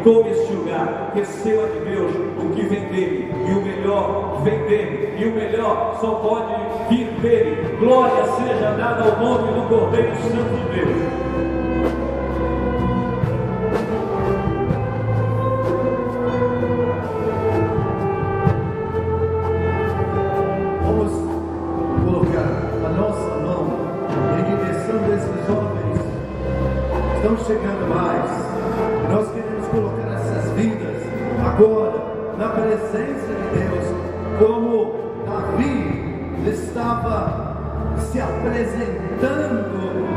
tome este lugar, receba de Deus o que vem dele, e o melhor vem dele, e o melhor só pode vir dele. Glória seja dada ao nome do Cordeiro Santo de Deus. Estão chegando mais. Nós queremos colocar essas vidas agora na presença de Deus, como Davi estava se apresentando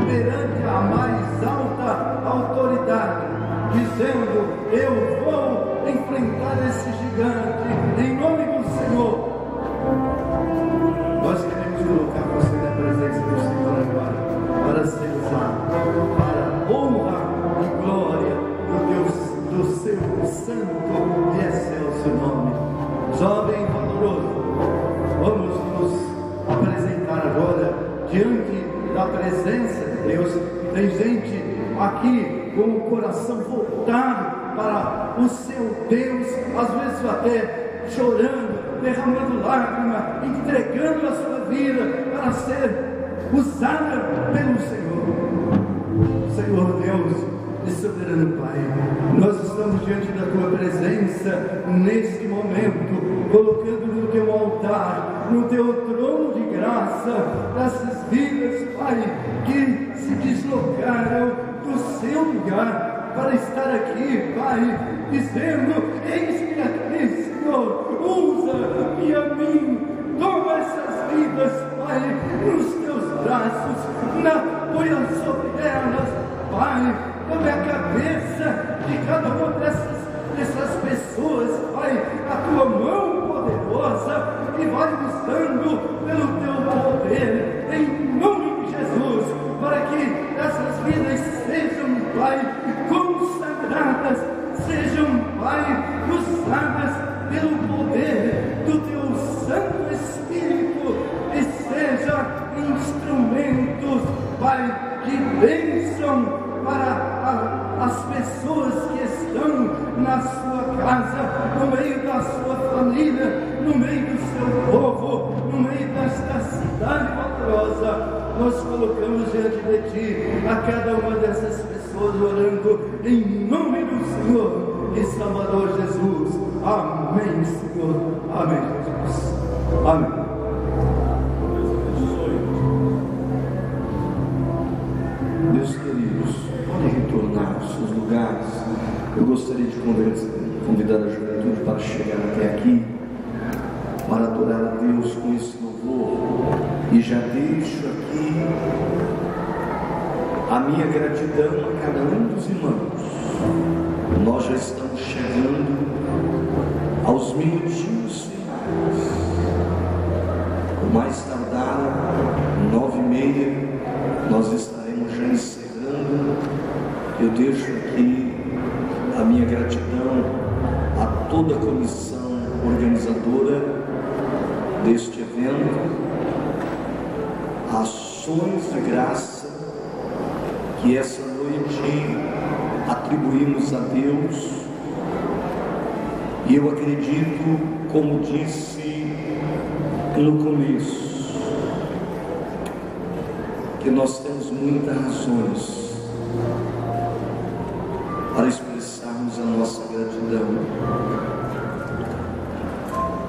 perante a mais alta autoridade, dizendo: eu vou enfrentar esse gigante em nome do Senhor. Nós queremos colocar você na presença do Senhor agora, para ser usado, para honra e glória do seu santo e excelso nome. Jovem valoroso, vamos nos apresentar agora diante da presença de Deus. Tem gente aqui com o coração voltado para o seu Deus, às vezes até chorando, derramando lágrimas, entregando a sua vida para ser usada pelo Senhor. Senhor Deus e soberano Pai, nós estamos diante da Tua presença nesse momento, colocando no Teu altar, no Teu trono de graça, essas vidas, Pai, que se deslocaram do seu lugar para estar aqui, Pai, dizendo: eis-me aqui, Senhor, usa-me a mim, toma essas vidas, Pai, nos Teus braços, põe sobre elas, Pai, sobre a cabeça de cada uma dessas pessoas, Pai, a Tua mão poderosa que vai usando pelo Teu poder, em nome de Jesus, para que essas vidas sejam, Pai, consagradas, sejam, Pai, usadas pelo poder do Teu Santo Espírito, e sejam instrumentos, Pai, de bênção para as pessoas que estão na sua casa, no meio da sua família, no meio do seu povo, no meio desta cidade valorosa. Nós colocamos diante de Ti a cada uma dessas pessoas, orando em nome do Senhor e Salvador Jesus. Amém, Senhor. Amém, Jesus. Amém. Meus queridos, podem retornar aos seus lugares. Eu gostaria de convidar a juventude para chegar até aqui, para adorar a Deus com esse louvor. E já deixo aqui a minha gratidão a cada um dos irmãos. Nós já estamos chegando aos minutinhos finais. O mais tardar, 9h30, nós estaremos já encerrando. Eu deixo aqui a minha gratidão a toda a comissão organizadora deste evento, ações de graça que essa noite atribuímos a Deus. E eu acredito, como disse no começo, que nós temos muitas razões para expressarmos a nossa gratidão,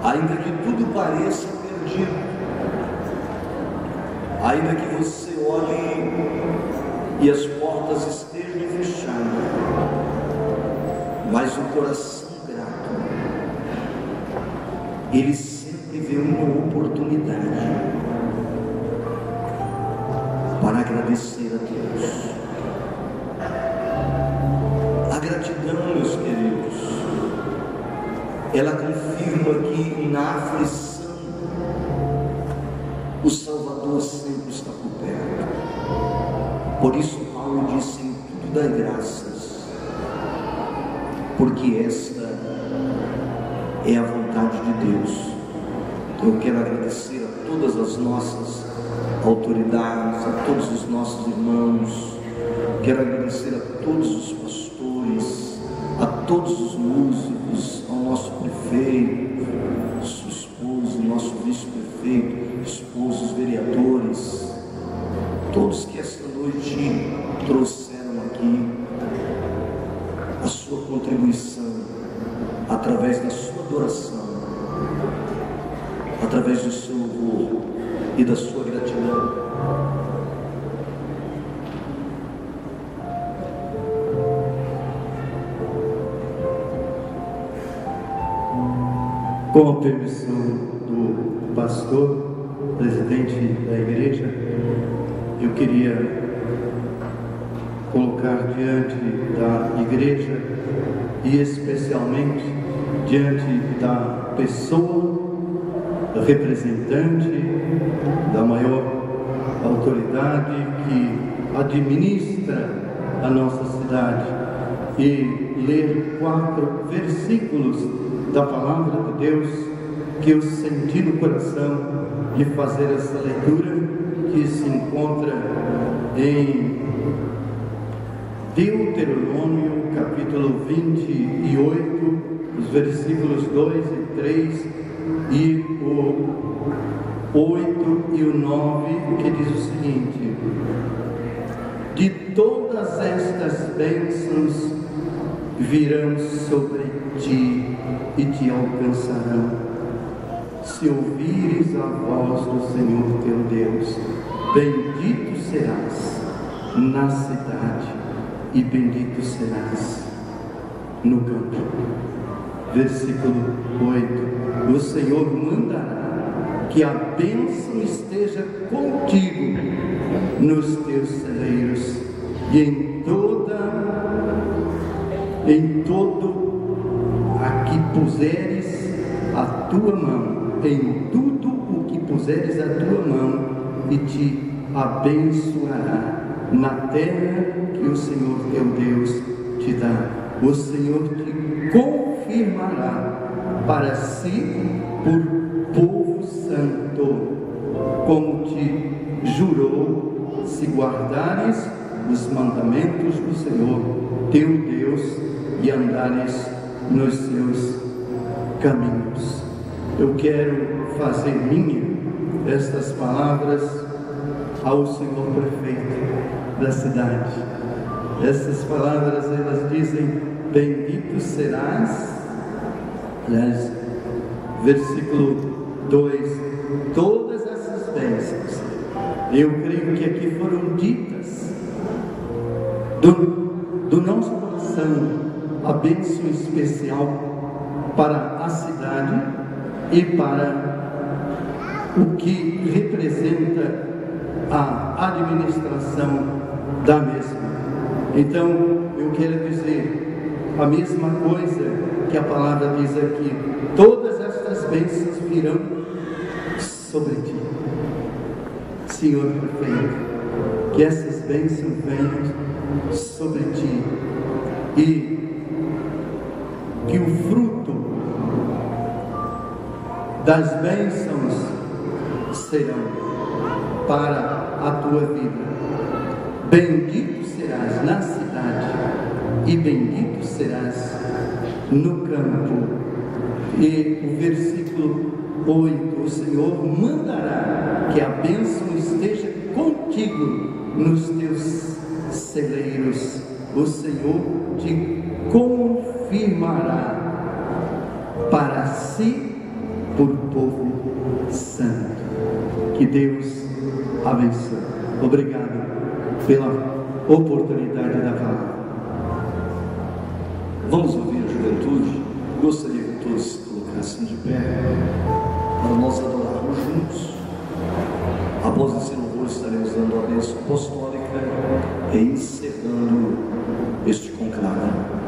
ainda que tudo pareça perdido, ainda que você olhe e as portas estejam fechadas, mas o coração grato, ele sempre vê uma oportunidade para agradecer a Deus. A gratidão, meus queridos, ela confirma que na aflição o Salvador sempre está por perto. Por isso Paulo disse: em tudo dai graças, porque esta é a vontade de Deus. Eu quero agradecer a todas as nossas autoridades, a todos os nossos irmãos, quero agradecer a todos os pastores, a todos os músicos, ao nosso prefeito, sua esposa, nosso vice-prefeito, esposos, vereadores, todos que esta noite trouxeram aqui a sua contribuição através da sua adoração, através do seu louvor e da sua gratidão. Com a permissão do pastor, presidente da igreja, eu queria colocar diante da igreja e especialmente diante da pessoa representante da maior autoridade que administra a nossa cidade e ler 4 versículos da palavra de Deus que eu senti no coração de fazer essa leitura, que se encontra em Deuteronômio capítulo 28, os versículos 2 e 3 e o 8 e o 9, que diz o seguinte: de todas estas bênçãos virão sobre ti e te alcançarão, se ouvires a voz do Senhor teu Deus. Bendito serás na cidade e bendito serás no campo. Versículo 8: o Senhor mandará que a bênção esteja contigo nos teus celeiros e em todo a que puseres a tua mão, em tudo o que puseres a tua mão, e te abençoará na terra que o Senhor teu Deus te dá. O Senhor te confirmará para si por povo santo, como te jurou, se guardares os mandamentos do Senhor teu Deus e andares nos seus caminhos. Eu quero fazer minha estas palavras ao senhor prefeito da cidade. Essas palavras, elas dizem: bendito serás, aliás, versículo 2, todas essas bênçãos, eu creio que aqui foram ditas do nosso coração, a bênção especial para a cidade e para o que representa a administração da mesma. Então, eu quero dizer a mesma coisa que a palavra diz aqui: todas estas bênçãos virão sobre ti, Senhor prefeito, que essas bênçãos venham sobre ti e que o fruto das bênçãos serão para a tua vida. Bendito serás na cidade e bendito serás no campo. E o versículo 8: o Senhor mandará que a bênção esteja contigo nos teus celeiros. O Senhor te confirmará para si por povo santo. Que Deus abençoe. Obrigado pela oportunidade da palavra. Vamos ouvir a juventude. Gostaria que todos se colocassem de pé para nós adorarmos juntos. Após esse louvor, estaremos dando a bênção apostólica e encerrando este conclave.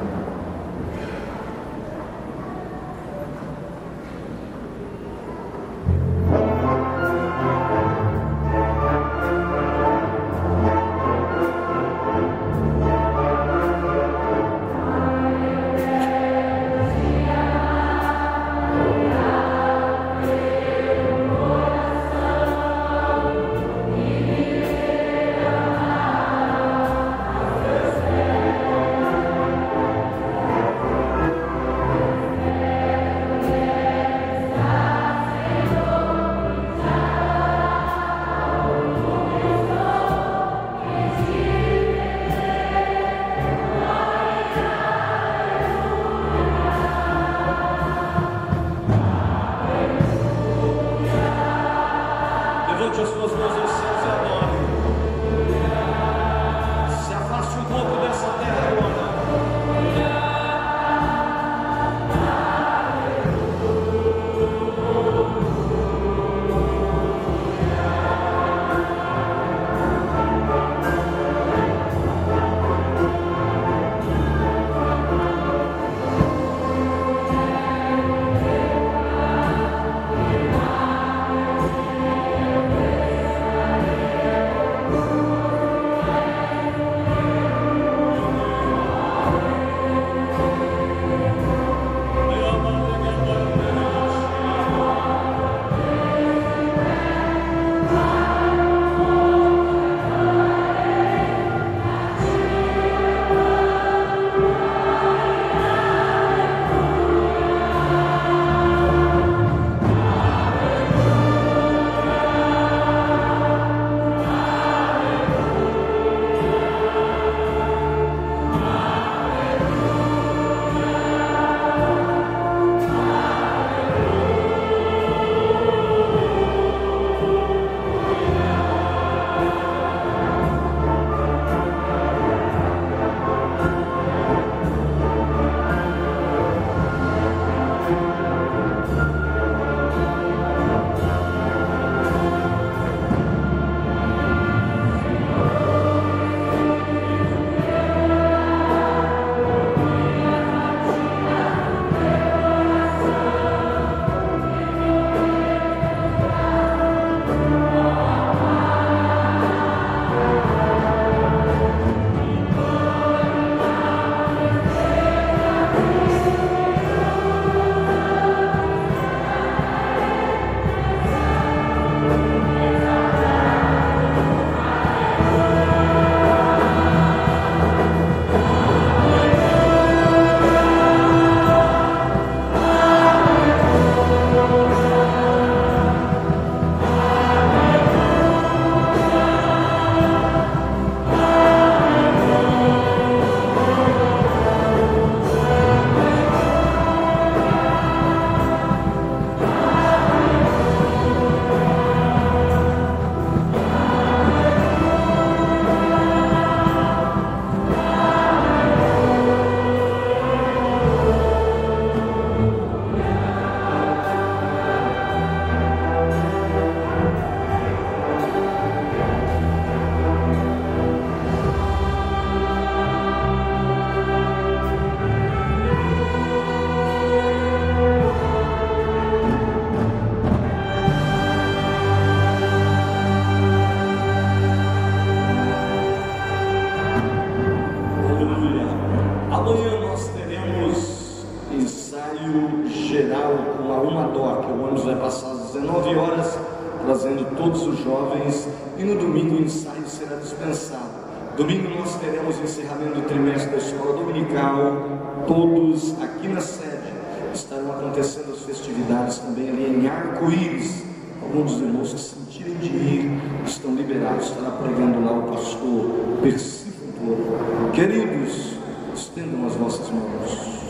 ensaio geral com a Umador, que o ônibus vai passar às 19 horas, trazendo todos os jovens, e no domingo o ensaio será dispensado. Domingo nós teremos encerramento do trimestre da escola dominical, todos aqui na sede. Estarão acontecendo as festividades também ali em Arco-Íris. Alguns dos irmãos que sentirem de ir estão liberados. Estará pregando lá o pastor Percy Fontoura. Queridos, estendam as vossas mãos.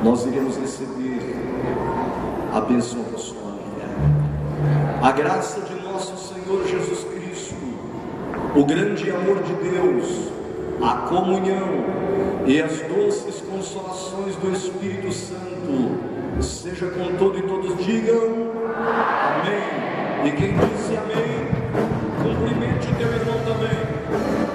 Nós iremos receber a bênção apostólica. A graça de nosso Senhor Jesus Cristo, o grande amor de Deus, a comunhão e as doces consolações do Espírito Santo seja com todo e todos digam amém. E quem disse amém, cumprimente o teu irmão também.